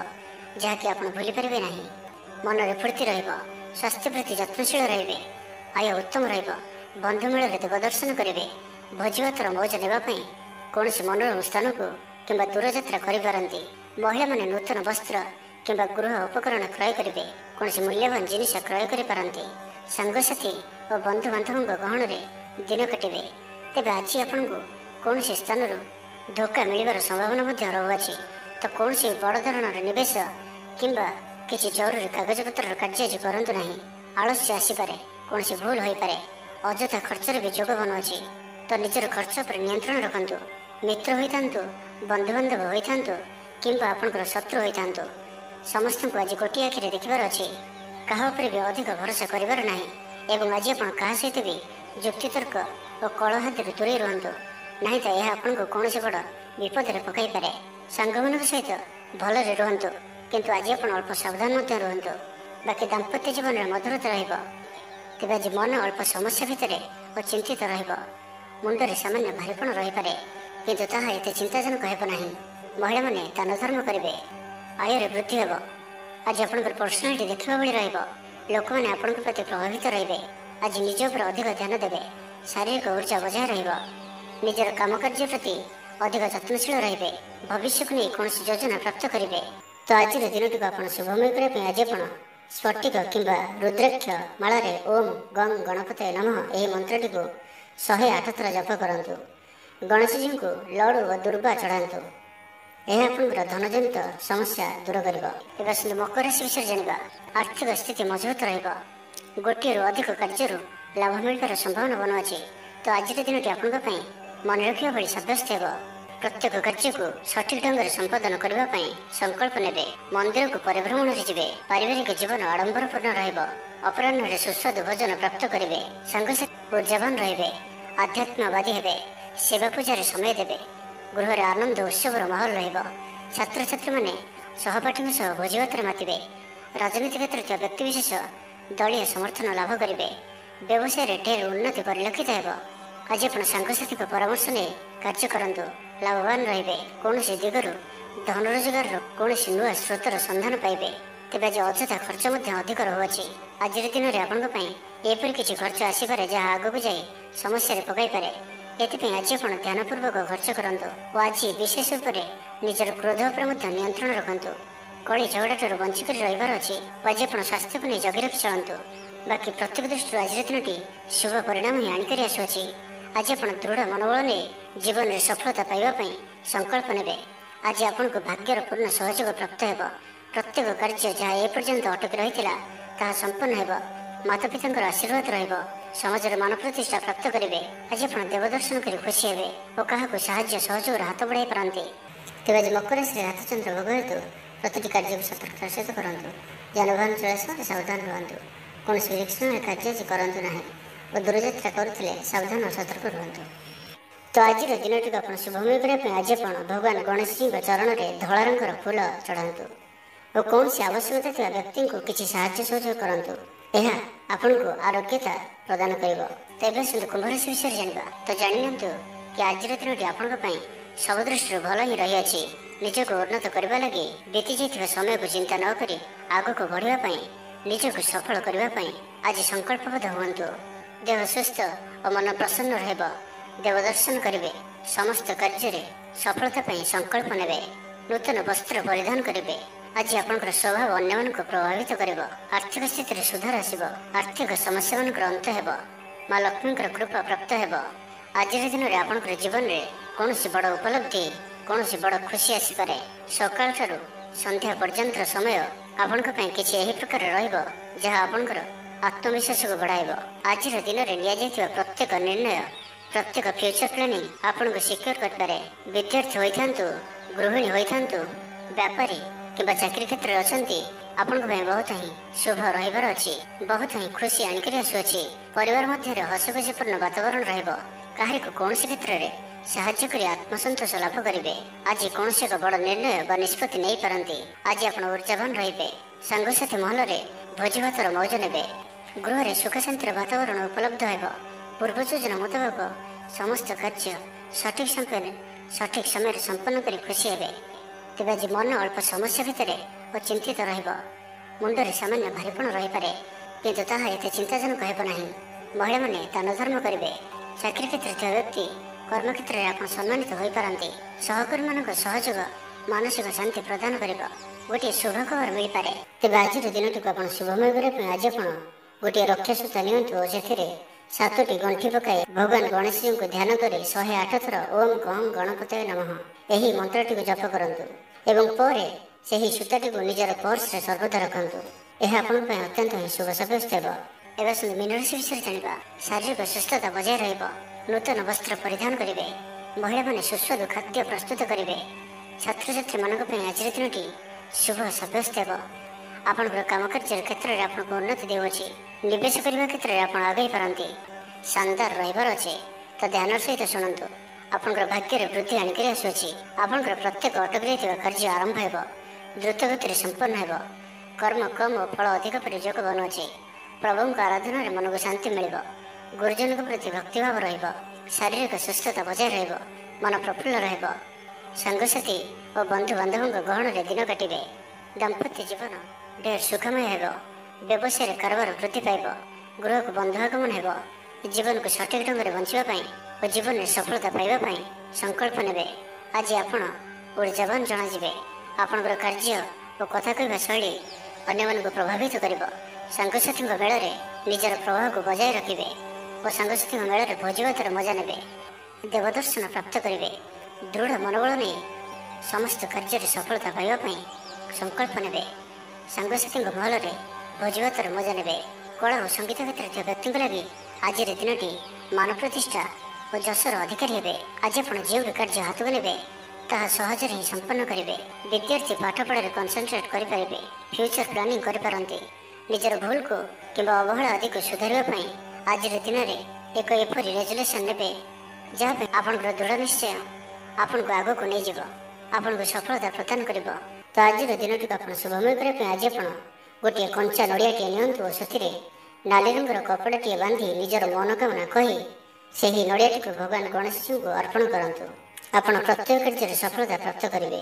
ଯାହାକି ଆପଣ ଭୁଲିପାରିବେ ନାହିଁ। ମନରେ ଫୁର୍ତ୍ତି ରହିବ, ସ୍ୱାସ୍ଥ୍ୟ ପ୍ରତି ଯତ୍ନଶୀଳ ରହିବେ, ଆୟ ଉତ୍ତମ ରହିବ, ବନ୍ଧୁ ମେଳରେ ଦେବ ଦର୍ଶନ କରିବେ, ଭୋଜିଭାତର ମୌଜ ନେବା ପାଇଁ କୌଣସି ମନୋରମ ସ୍ଥାନକୁ କିମ୍ବା ଦୂରଯାତ୍ରା କରିପାରନ୍ତି। ମହିଳାମାନେ ନୂତନ ବସ୍ତ୍ର କିମ୍ବା ଗୃହ ଉପକରଣ କ୍ରୟ କରିବେ, କୌଣସି ମୂଲ୍ୟବାନ ଜିନିଷ କ୍ରୟ କରିପାରନ୍ତି। ସାଙ୍ଗସାଥି ଓ ବନ୍ଧୁବାନ୍ଧବଙ୍କ ଗହଣରେ ଦିନ କାଟିବେ। ତେବେ ଆଜି ଆପଣଙ୍କୁ କୌଣସି ସ୍ଥାନରୁ ଧୋକା ମିଳିବାର ସମ୍ଭାବନା ମଧ୍ୟ ରହୁଅଛି। ତ କୌଣସି ବଡ଼ ଧରଣର ନିବେଶ କିମ୍ବା କିଛି ଜରୁରୀ କାଗଜପତ୍ରର କାର୍ଯ୍ୟ ଆଜି କରନ୍ତୁ ନାହିଁ। ଆଳସ୍ୟ ଆସିପାରେ, କୌଣସି ଭୁଲ ହୋଇପାରେ, ଅଯଥା ଖର୍ଚ୍ଚରେ ବି ଯୋଗ ବନୁଅଛି। ତ ନିଜର ଖର୍ଚ୍ଚ ଉପରେ ନିୟନ୍ତ୍ରଣ ରଖନ୍ତୁ। ମିତ୍ର ହୋଇଥାନ୍ତୁ, ବନ୍ଧୁବାନ୍ଧବ ହୋଇଥାନ୍ତୁ କିମ୍ବା ଆପଣଙ୍କର ଶତ୍ରୁ ହୋଇଥାନ୍ତୁ, ସମସ୍ତଙ୍କୁ ଆଜି ଗୋଟିଏ ଆଖିରେ ଦେଖିବାର ଅଛି। କାହା ଉପରେ ବି ଅଧିକ ଭରସା କରିବାର ନାହିଁ। ଏବଂ ଆଜି ଆପଣ କାହା ସହିତ ବି ଯୁକ୍ତିତର୍କ ଓ କଳହାତରୁ ଦୂରେଇ ରୁହନ୍ତୁ, ନାହିଁ ତ ଏହା ଆପଣଙ୍କୁ କୌଣସି ବଡ଼ ବିପଦରେ ପକାଇପାରେ। ସାଙ୍ଗମାନଙ୍କ ସହିତ ଭଲରେ ରୁହନ୍ତୁ, କିନ୍ତୁ ଆଜି ଆପଣ ଅଳ୍ପ ସାବଧାନ ମଧ୍ୟ ରୁହନ୍ତୁ। ବାକି ଦାମ୍ପତ୍ୟ ଜୀବନରେ ମଧୁରତା ରହିବ। ତେବେ ଆଜି ମନ ଅଳ୍ପ ସମସ୍ୟା ଭିତରେ ଓ ଚିନ୍ତିତ ରହିବ। ମୁଣ୍ଡରେ ସାମାନ୍ୟ ଭାରୀପଣ ରହିପାରେ, କିନ୍ତୁ ତାହା ଏତେ ଚିନ୍ତାଜନକ ହେବ ନାହିଁ। ମହିଳାମାନେ ଦାନ ଧର୍ମ କରିବେ, ଆୟରେ ବୃଦ୍ଧି ହେବ। ଆଜି ଆପଣଙ୍କର ପର୍ସନାଲିଟି ଦେଖିବା ଭଳି ରହିବ। ଲୋକମାନେ ଆପଣଙ୍କ ପ୍ରତି ପ୍ରଭାବିତ ରହିବେ। ଆଜି ନିଜ ଉପରେ ଅଧିକ ଧ୍ୟାନ ଦେବେ। ଶାରୀରିକ ଉର୍ଜା ବଜାୟ ରହିବ। ନିଜର କାମକାର୍ଯ୍ୟ ପ୍ରତି ଅଧିକ ଯତ୍ନଶୀଳ ରହିବେ। ଭବିଷ୍ୟକୁ ନେଇ କୌଣସି ଯୋଜନା ପ୍ରାପ୍ତ କରିବେ। ତ ଆଜିର ଦିନଟିକୁ ଆପଣ ଶୁଭମୟ କରିବା ପାଇଁ ଆଜି ଆପଣ ସ୍ଫଟିକ କିମ୍ବା ରୁଦ୍ରାକ୍ଷ ମାଳାରେ ଓମ୍ ଗମ୍ ଗଣପତାୟ ନମଃ ଏହି ମନ୍ତ୍ରଟିକୁ 108 ଥର ଜପ କରନ୍ତୁ। ଗଣେଶଜୀଙ୍କୁ ଲଡ଼ୁ ଓ ଦୁର୍ବା ଚଢ଼ାନ୍ତୁ। ଏହା ଆପଣଙ୍କର ଧନଜନିତ ସମସ୍ୟା ଦୂର କରିବ। ଏବେ ଆସନ୍ତୁ ମକର ରାଶି ବିଷୟରେ ଜାଣିବା। ଆର୍ଥିକ ସ୍ଥିତି ମଜବୁତ ରହିବ। ଗୋଟିଏରୁ ଅଧିକ କାର୍ଯ୍ୟରୁ ଲାଭ ମିଳିବାର ସମ୍ଭାବନା ବନୁଅଛି। ତ ଆଜିର ଦିନଟି ଆପଣଙ୍କ ପାଇଁ ମନେ ରଖିବା ଭଳି ସାବ୍ୟସ୍ତ ହେବ। ପ୍ରତ୍ୟେକ କାର୍ଯ୍ୟକୁ ସଠିକ୍ ଢଙ୍ଗରେ ସମ୍ପାଦନ କରିବା ପାଇଁ ସଂକଳ୍ପ ନେବେ। ମନ୍ଦିରକୁ ପରିଭ୍ରମଣରେ ଯିବେ। ପାରିବାରିକ ଜୀବନ ଆଡମ୍ବରପୂର୍ଣ୍ଣ ରହିବ। ଅପରାହ୍ନରେ ସୁସ୍ୱାଦୁ ଭୋଜନ ପ୍ରାପ୍ତ କରିବେ। ସାଙ୍ଗସାଥୀ ଉର୍ଜାବାନ ରହିବେ। ଆଧ୍ୟାତ୍ମବାଦୀ ହେବେ। ସେବା ପୂଜାରେ ସମୟ ଦେବେ। ଗୃହରେ ଆନନ୍ଦ ଉତ୍ସବର ମାହୋଲ ରହିବ। ଛାତ୍ରଛାତ୍ରୀମାନେ ସହପାଠୀଙ୍କ ସହ ଭୋଜିଭାତରେ ମାତିବେ। ରାଜନୀତି କ୍ଷେତ୍ରରେ ଥିବା ବ୍ୟକ୍ତିବିଶେଷ ଦଳୀୟ ସମର୍ଥନ ଲାଭ କରିବେ। ବ୍ୟବସାୟରେ ଢେର ଉନ୍ନତି ପରିଲକ୍ଷିତ ହେବ। ଆଜି ଆପଣ ସାଙ୍ଗସାଥୀଙ୍କ ପରାମର୍ଶ ନେଇ କାର୍ଯ୍ୟ କରନ୍ତୁ, ଲାଭବାନ ରହିବେ। କୌଣସି ଦିଗରୁ ଧନ ରୋଜଗାରର କୌଣସି ନୂଆ ସ୍ରୋତର ସନ୍ଧାନ ପାଇବେ। ତେବେ ଆଜି ଅଯଥା ଖର୍ଚ୍ଚ ମଧ୍ୟ ଅଧିକ ରହୁଅଛି। ଆଜିର ଦିନରେ ଆପଣଙ୍କ ପାଇଁ ଏପରି କିଛି ଖର୍ଚ୍ଚ ଆସିପାରେ ଯାହା ଆଗକୁ ଯାଇ ସମସ୍ୟାରେ ପକାଇପାରେ। ଏଥିପାଇଁ ଆଜି ଆପଣ ଧ୍ୟାନପୂର୍ବକ ଖର୍ଚ୍ଚ କରନ୍ତୁ ଓ ଆଜି ବିଶେଷ ରୂପରେ ନିଜର କ୍ରୋଧ ଉପରେ ମଧ୍ୟ ନିୟନ୍ତ୍ରଣ ରଖନ୍ତୁ। କଳି ଝଗଡ଼ାଠାରୁ ବଞ୍ଚିକରି ରହିବାର ଅଛି ଓ ଆଜି ଆପଣ ସ୍ୱାସ୍ଥ୍ୟକୁ ନେଇ ଜଗି ରଖି ଚଳନ୍ତୁ। ବାକି ପ୍ରତ୍ୟେକ ଦୃଷ୍ଟିରୁ ଆଜିର ଦିନଟି ଶୁଭ ପରିଣାମ ହିଁ ଆଣିକରି ଆସୁଅଛି। ଆଜି ଆପଣ ଦୃଢ଼ ମନୋବଳ ନେଇ ଜୀବନରେ ସଫଳତା ପାଇବା ପାଇଁ ସଂକଳ୍ପ ନେବେ। ଆଜି ଆପଣଙ୍କୁ ଭାଗ୍ୟର ପୂର୍ଣ୍ଣ ସହଯୋଗ ପ୍ରାପ୍ତ ହେବ। ପ୍ରତ୍ୟେକ କାର୍ଯ୍ୟ ଯାହା ଏପର୍ଯ୍ୟନ୍ତ ଅଟକି ରହିଥିଲା ତାହା ସମ୍ପନ୍ନ ହେବ। ମାତାପିତାଙ୍କର ଆଶୀର୍ବାଦ ରହିବ। ସମାଜରେ ମାନ ପ୍ରତିଷ୍ଠା ପ୍ରାପ୍ତ କରିବେ। ଆଜି ଆପଣ ଦେବ ଦର୍ଶନ କରି ଖୁସି ହେବେ ଓ କାହାକୁ ସାହାଯ୍ୟ ସହଯୋଗର ହାତ ବଢ଼ାଇ ପାରନ୍ତି। ତେବେ ଆଜି ମକର ରାଶିରେ ରାତଚନ୍ଦ୍ର ଭୋଗ ହେତୁ ପ୍ରତିଟି କାର୍ଯ୍ୟକୁ ସତର୍କତାର ସହିତ କରନ୍ତୁ। ଯାନବାହନ ଚଳାଇବା ସମୟରେ ସାବଧାନ ରୁହନ୍ତୁ। କୌଣସି ରିକ୍ସମୟ କାର୍ଯ୍ୟ ଆଜି କରନ୍ତୁ ନାହିଁ ଓ ଦୂରଯାତ୍ରା କରୁଥିଲେ ସାବଧାନ ଓ ସତର୍କ ରୁହନ୍ତୁ। ତ ଆଜିର ଦିନଟିକୁ ଆପଣ ଶୁଭମୟ କରିବା ପାଇଁ ଆଜି ଆପଣ ଭଗବାନ ଗଣେଶଜୀଙ୍କ ଚରଣରେ ଧଳା ରଙ୍ଗର ଫୁଲ ଚଢ଼ାନ୍ତୁ ଓ କୌଣସି ଆବଶ୍ୟକତା ଥିବା ବ୍ୟକ୍ତିଙ୍କୁ କିଛି ସାହାଯ୍ୟ ସହଯୋଗ କରନ୍ତୁ। ଏହା ଆପଣଙ୍କୁ ଆରୋଗ୍ୟତା ପ୍ରଦାନ କରିବ। ତେବେ ଆସନ୍ତୁ କୁମ୍ଭରାଶି ବିଷୟରେ ଜାଣିବା। ତ ଜାଣିନିଅନ୍ତୁ କି ଆଜିର ଦିନଟି ଆପଣଙ୍କ ପାଇଁ ସବୁ ଦୃଷ୍ଟିରୁ ଭଲ ହିଁ ରହିଅଛି। ନିଜକୁ ଉନ୍ନତ କରିବା ଲାଗି ବିତି ଯାଇଥିବା ସମୟକୁ ଚିନ୍ତା ନ କରି ଆଗକୁ ବଢ଼ିବା ପାଇଁ, ନିଜକୁ ସଫଳ କରିବା ପାଇଁ ଆଜି ସଂକଳ୍ପବଦ୍ଧ ହୁଅନ୍ତୁ। ଦେହ ସୁସ୍ଥ ଓ ମନ ପ୍ରସନ୍ନ ରହିବ। ଦେବ ଦର୍ଶନ କରିବେ। ସମସ୍ତ କାର୍ଯ୍ୟରେ ସଫଳତା ପାଇଁ ସଂକଳ୍ପ ନେବେ। ନୂତନ ବସ୍ତ୍ର ପରିଧାନ କରିବେ। ଆଜି ଆପଣଙ୍କର ସ୍ୱଭାବ ଅନ୍ୟମାନଙ୍କୁ ପ୍ରଭାବିତ କରିବ। ଆର୍ଥିକ ସ୍ଥିତିରେ ସୁଧାର ଆସିବ। ଆର୍ଥିକ ସମସ୍ୟାମାନଙ୍କର ଅନ୍ତ ହେବ। ମା ଲକ୍ଷ୍ମୀଙ୍କର କୃପା ପ୍ରାପ୍ତ ହେବ। ଆଜିର ଦିନରେ ଆପଣଙ୍କର ଜୀବନରେ କୌଣସି ବଡ଼ ଉପଲବ୍ଧି, କୌଣସି ବଡ଼ ଖୁସି ଆସିପାରେ। ସକାଳଠାରୁ ସନ୍ଧ୍ୟା ପର୍ଯ୍ୟନ୍ତର ସମୟ ଆପଣଙ୍କ ପାଇଁ କିଛି ଏହି ପ୍ରକାର ରହିବ ଯାହା ଆପଣଙ୍କର ଆତ୍ମବିଶ୍ୱାସକୁ ବଢ଼ାଇବ। ଆଜିର ଦିନରେ ନିଆଯାଇଥିବା ପ୍ରତ୍ୟେକ ନିର୍ଣ୍ଣୟ, ପ୍ରତ୍ୟେକ ଫ୍ୟୁଚର ପ୍ଲାନିଂ ଆପଣଙ୍କୁ ସିକ୍ୟୁର କରିପାରେ। ବିଦ୍ୟାର୍ଥୀ ହୋଇଥାନ୍ତୁ, ଗୃହିଣୀ ହୋଇଥାନ୍ତୁ, ବ୍ୟାପାରୀ କିମ୍ବା ଚାକିରୀ କ୍ଷେତ୍ରରେ ଅଛନ୍ତି, ଆପଣଙ୍କ ପାଇଁ ବହୁତ ହିଁ ଶୁଭ ରହିବାର ଅଛି। ବହୁତ ହିଁ ଖୁସି ଆଣିକରି ଆସୁଅଛି। ପରିବାର ମଧ୍ୟରେ ହସଖୁସିପୂର୍ଣ୍ଣ ବାତାବରଣ ରହିବ। କାହାରିକୁ କୌଣସି କ୍ଷେତ୍ରରେ ସାହାଯ୍ୟ କରି ଆତ୍ମସନ୍ତୋଷ ଲାଭ କରିବେ। ଆଜି କୌଣସି ଏକ ବଡ଼ ନିର୍ଣ୍ଣୟ ବା ନିଷ୍ପତ୍ତି ନେଇପାରନ୍ତି। ଆଜି ଆପଣ ଉର୍ଜାବାନ ରହିବେ। ସାଙ୍ଗସାଥି ମହଲରେ ଭୋଜିଭାତର ମୌଜ ନେବେ। ଗୃହରେ ସୁଖଶାନ୍ତିର ବାତାବରଣ ଉପଲବ୍ଧ ହେବ। ପୂର୍ବ ଯୋଜନା ମୁତାବକ ସମସ୍ତ କାର୍ଯ୍ୟ ସଠିକ ସମୟରେ ସମ୍ପନ୍ନ କରି ଖୁସି ହେବେ। ତେବେ ଆଜି ମନ ଅଳ୍ପ ସମସ୍ୟା ଭିତରେ ଓ ଚିନ୍ତିତ ରହିବ। ମୁଣ୍ଡରେ ସାମାନ୍ୟ ଭାରିପଣ ରହିପାରେ, କିନ୍ତୁ ତାହା ଏତେ ଚିନ୍ତାଜନକ ହେବ ନାହିଁ। ମହିଳାମାନେ ଦାନ ଧର୍ମ କରିବେ। ଚାକିରୀ କ୍ଷେତ୍ରରେ ଥିବା ବ୍ୟକ୍ତି କର୍ମକ୍ଷେତ୍ରରେ ଆପଣ ସମ୍ମାନିତ ହୋଇପାରନ୍ତି। ସହକର୍ମୀମାନଙ୍କ ସହଯୋଗ ମାନସିକ ଶାନ୍ତି ପ୍ରଦାନ କରିବ। ଗୋଟିଏ ଶୁଭ ଖବର ମିଳିପାରେ। ତେବେ ଆଜିର ଦିନଟିକୁ ଆପଣ ଶୁଭମୟ କରିବା ପାଇଁ ଆଜି ଆପଣ ଗୋଟିଏ ରକ୍ଷାସୂତା ନିଅନ୍ତୁ ଓ ସେଥିରେ 7ଟି ଗଣ୍ଠି ପକାଇ ଭଗବାନ ଗଣେଶଜୀଙ୍କୁ ଧ୍ୟାନ କରି 108 ଥର ଓಂ ଗଂ ଗଣପତାୟ ନମଃ ଏହି ମନ୍ତ୍ରଟିକୁ ଜପ କରନ୍ତୁ ଏବଂ ପରେ ସେହି ସୂତାଟିକୁ ନିଜର ପର୍ସରେ ସର୍ବଦା ରଖନ୍ତୁ। ଏହା ଆପଣଙ୍କ ପାଇଁ ଅତ୍ୟନ୍ତ ହିଁ ଶୁଭ ସାବ୍ୟସ୍ତ ହେବ। ଏବେ ଆସନ୍ତୁ ମୀନ ରାଶି ବିଷୟରେ ଜାଣିବା। ଶାରୀରିକ ସୁସ୍ଥତା ବଜାୟ ରହିବ। ନୂତନ ବସ୍ତ୍ର ପରିଧାନ କରିବେ। ମହିଳାମାନେ ସୁସ୍ୱାଦୁ ଖାଦ୍ୟ ପ୍ରସ୍ତୁତ କରିବେ। ଛାତ୍ରଛାତ୍ରୀମାନଙ୍କ ପାଇଁ ଆଜିର ଦିନଟି ଶୁଭ ସାବ୍ୟସ୍ତ ହେବ। ଆପଣଙ୍କର କାମକାର୍ଯ୍ୟର କ୍ଷେତ୍ରରେ ଆପଣଙ୍କୁ ଉନ୍ନତି ଦେଉଅଛି। ନିବେଶ କରିବା କ୍ଷେତ୍ରରେ ଆପଣ ଆଗେଇ ପାରନ୍ତି। ଶାନଦାର ରହିବାର ଅଛି, ତ ଧ୍ୟାନର ସହିତ ଶୁଣନ୍ତୁ। ଆପଣଙ୍କର ଭାଗ୍ୟରେ ବୃଦ୍ଧି ଆଣିକରି ଆସୁଅଛି। ଆପଣଙ୍କର ପ୍ରତ୍ୟେକ ଅଟକି ରହିଥିବା କାର୍ଯ୍ୟ ଆରମ୍ଭ ହେବ। ଦ୍ରୁତ ଗତିରେ ସମ୍ପନ୍ନ ହେବ। କର୍ମ କମ୍ ଓ ଫଳ ଅଧିକ ପରି ଯୋଗ ବନୁଅଛି। ପ୍ରଭୁଙ୍କ ଆରାଧନାରେ ମନକୁ ଶାନ୍ତି ମିଳିବ। ଗୁରୁଜନଙ୍କ ପ୍ରତି ଭକ୍ତିଭାବ ରହିବ। ଶାରୀରିକ ସୁସ୍ଥତା ବଜାୟ ରହିବ। ମନ ପ୍ରଫୁଲ୍ଲ ରହିବ। ସାଙ୍ଗସାଥି ଓ ବନ୍ଧୁବାନ୍ଧବଙ୍କ ଗହଣରେ ଦିନ କାଟିବେ। ଦାମ୍ପତ୍ୟ ଜୀବନ ଢେର ସୁଖମୟ ହେବ। ବ୍ୟବସାୟରେ କାରବାର ବୃଦ୍ଧି ପାଇବ। ଗୃହକୁ ବନ୍ଧୁ ଆଗମନ ହେବ। ଜୀବନକୁ ସଠିକ ଢଙ୍ଗରେ ବଞ୍ଚିବା ପାଇଁ ଓ ଜୀବନରେ ସଫଳତା ପାଇବା ପାଇଁ ସଂକଳ୍ପ ନେବେ। ଆଜି ଆପଣ ଉର୍ଜାବାନ ଜଣାଯିବେ। ଆପଣଙ୍କର କାର୍ଯ୍ୟ ଓ କଥା କହିବା ଶୈଳୀ ଅନ୍ୟମାନଙ୍କୁ ପ୍ରଭାବିତ କରିବ। ସାଙ୍ଗସାଥୀଙ୍କ ମେଳରେ ନିଜର ପ୍ରଭାବକୁ ବଜାୟ ରଖିବେ ଓ ସାଙ୍ଗସାଥୀଙ୍କ ମେଳରେ ଭୋଜିଭାତର ମଜା ନେବେ। ଦେବଦର୍ଶନ ପ୍ରାପ୍ତ କରିବେ। ଦୃଢ଼ ମନୋବଳ ନେଇ ସମସ୍ତ କାର୍ଯ୍ୟରେ ସଫଳତା ପାଇବା ପାଇଁ ସଂକଳ୍ପ ନେବେ। ସାଙ୍ଗସାଥୀଙ୍କ ମହଲରେ ଭୋଜିଭାତର ମଜା ନେବେ। କଳା ଓ ସଙ୍ଗୀତ କ୍ଷେତ୍ରରେ ଥିବା ବ୍ୟକ୍ତିଙ୍କ ଲାଗି ଆଜିର ଦିନଟି ମାନ ପ୍ରତିଷ୍ଠା ଓ ଯଶର ଅଧିକାରୀ ହେବେ। ଆଜି ଆପଣ ଯେଉଁ ବି କାର୍ଯ୍ୟ ହାତକୁ ନେବେ ତାହା ସହଜରେ ହିଁ ସମ୍ପନ୍ନ କରିବେ। ବିଦ୍ୟାର୍ଥୀ ପାଠପଢ଼ାରେ କନସେନଟ୍ରେଟ୍ କରିପାରିବେ। ଫ୍ୟୁଚର ପ୍ଲାନିଂ କରିପାରନ୍ତି। ନିଜର ଭୁଲକୁ କିମ୍ବା ଅବହେଳା ଆଦିକୁ ସୁଧାରିବା ପାଇଁ ଆଜିର ଦିନରେ ଏକ ଏପରି ରେଜୁଲେସନ୍ ନେବେ ଯାହା ପାଇଁ ଆପଣଙ୍କର ଦୃଢ଼ ନିଶ୍ଚୟ ଆପଣଙ୍କୁ ଆଗକୁ ନେଇଯିବ, ଆପଣଙ୍କୁ ସଫଳତା ପ୍ରଦାନ କରିବ। ତ ଆଜିର ଦିନଟିକୁ ଆପଣ ଶୁଭମୟ କରିବା ପାଇଁ ଆଜି ଆପଣ ଗୋଟିଏ କଞ୍ଚା ନଡ଼ିଆଟିଏ ନିଅନ୍ତୁ ଓ ସେଥିରେ ନାଲି ରଙ୍ଗର କପଡ଼ାଟିଏ ବାନ୍ଧି ନିଜର ମନୋକାମନା କହି ସେହି ନଡ଼ିଆଟିକୁ ଭଗବାନ ଗଣେଶଜୀଙ୍କୁ ଅର୍ପଣ କରନ୍ତୁ। ଆପଣ ପ୍ରତ୍ୟେକ କାର୍ଯ୍ୟରେ ସଫଳତା ପ୍ରାପ୍ତ କରିବେ।